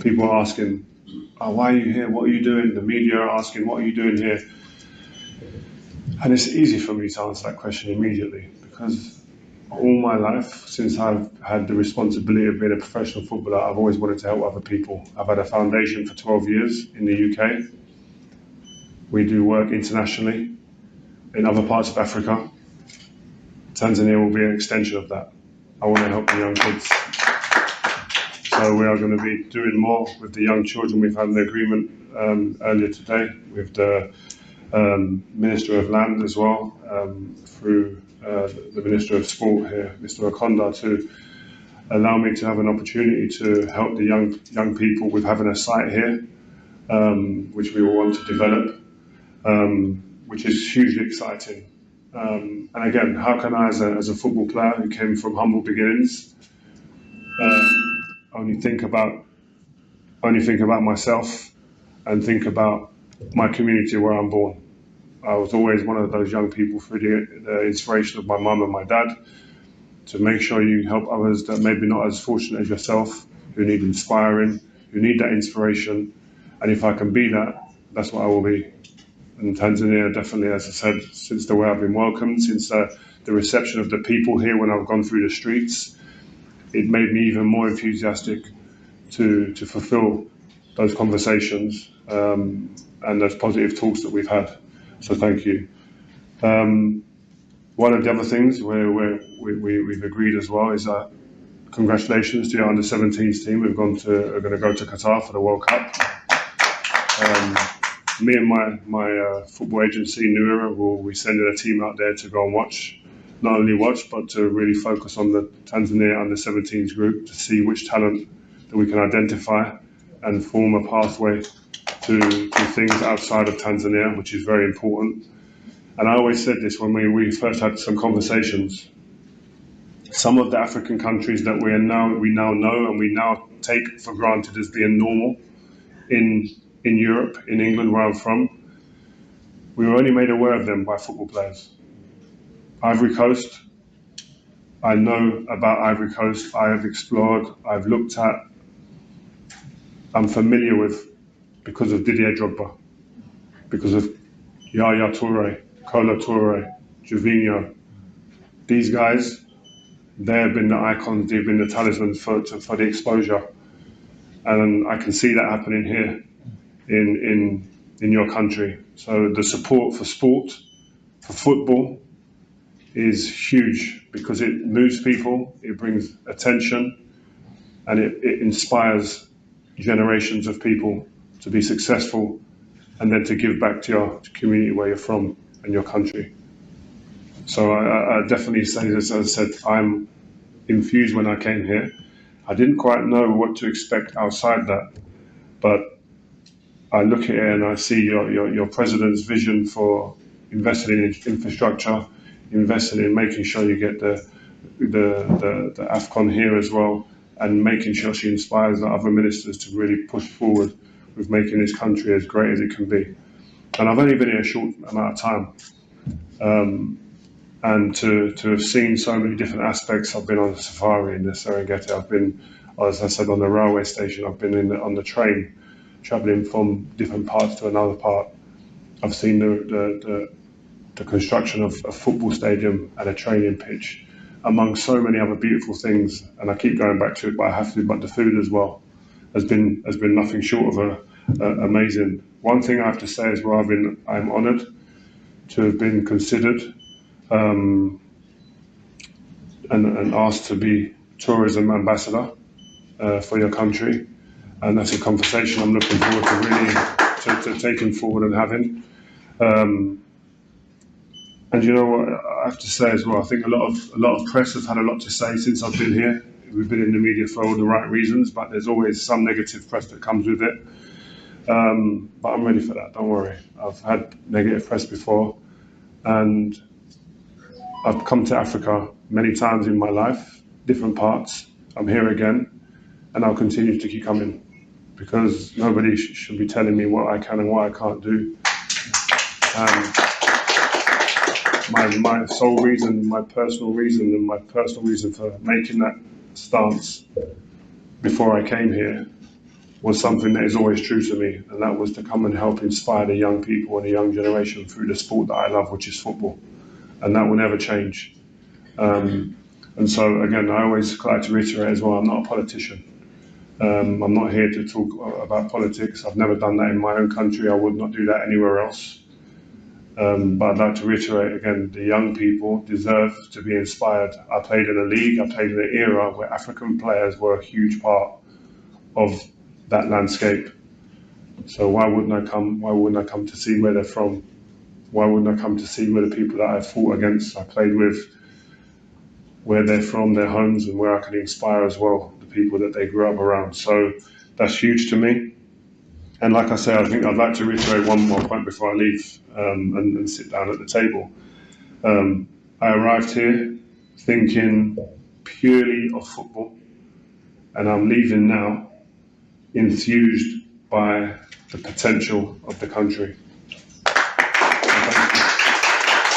People are asking, oh, why are you here? What are you doing? The media are asking, what are you doing here? And it's easy for me to answer that question immediately because all my life, since I've had the responsibility of being a professional footballer, I've always wanted to help other people. I've had a foundation for 12 years in the UK. We do work internationally in other parts of Africa. Tanzania will be an extension of that. I want to help the young kids. So we are going to be doing more with the young children. We've had an agreement earlier today with the Minister of Land as well, through the Minister of Sport here, Mr. Hakuna, to allow me to have an opportunity to help the young people with having a site here, which we will want to develop, which is hugely exciting. And again, how can I, as a football player who came from humble beginnings, only think about myself and think about my community where I'm born. I was always one of those young people through the inspiration of my mum and my dad to make sure you help others that maybe not as fortunate as yourself, who need inspiring, who need that inspiration. And if I can be that, that's what I will be. And Tanzania, definitely, as I said, since the way I've been welcomed, since the reception of the people here when I've gone through the streets, it made me even more enthusiastic to fulfill those conversations and those positive talks that we've had. So thank you. One of the other things we've agreed as well is congratulations to your under-17s team. Are going to go to Qatar for the World Cup. Me and my football agency, New Era, will be sending a team out there to go and watch. Not only watch, but to really focus on the Tanzania under-17s group to see which talent that we can identify and form a pathway to things outside of Tanzania, which is very important. And I always said this when we first had some conversations. Some of the African countries that we now know and we now take for granted as being normal in Europe, in England, where I'm from, we were only made aware of them by football players. Ivory Coast, I know about Ivory Coast, I have explored, I've looked at, I'm familiar with because of Didier Drogba, because of Yaya Toure, Kola Toure, Jovinho. These guys, they have been the icons, they've been the talismans for the exposure. And I can see that happening here in your country. So the support for sport, for football, is huge because it moves people, it brings attention, and it inspires generations of people to be successful and then to give back to your community where you're from and your country. So I definitely say this, as I said, I'm infused when I came here. I didn't quite know what to expect outside that, but I look at it and I see your president's vision for investing in infrastructure, investing in making sure you get the AFCON here as well, and making sure she inspires the other ministers to really push forward with making this country as great as it can be. And I've only been here a short amount of time. And to have seen so many different aspects. I've been on the safari in the Serengeti, I've been, as I said, on the railway station, I've been on the train, travelling from different parts to another part. I've seen the construction of a football stadium and a training pitch, among so many other beautiful things. And I keep going back to it, but I have to, but the food as well has been nothing short of amazing. One thing I have to say as well, I'm honoured to have been considered and asked to be tourism ambassador for your country, and that's a conversation I'm looking forward to really to taking forward and having. And you know what I have to say as well, I think a lot of press have had a lot to say since I've been here. We've been in the media for all the right reasons, but there's always some negative press that comes with it. But I'm ready for that, don't worry. I've had negative press before, and I've come to Africa many times in my life, different parts. I'm here again, and I'll continue to keep coming because nobody should be telling me what I can and what I can't do. My sole reason, my personal reason for making that stance before I came here was something that is always true to me, and that was to come and help inspire the young people and the young generation through the sport that I love, which is football, and that will never change. And so again, I always like to reiterate as well, I'm not a politician. I'm not here to talk about politics. I've never done that in my own country. I would not do that anywhere else. But I'd like to reiterate again, the young people deserve to be inspired. I played in a league, I played in an era where African players were a huge part of that landscape. So why wouldn't I come? Why wouldn't I come to see where they're from? Why wouldn't I come to see where the people that I fought against, I played with, where they're from, their homes, and where I can inspire as well the people that they grew up around. So that's huge to me. And like I said, I think I'd like to reiterate one more point before I leave and sit down at the table. I arrived here thinking purely of football, and I'm leaving now enthused by the potential of the country.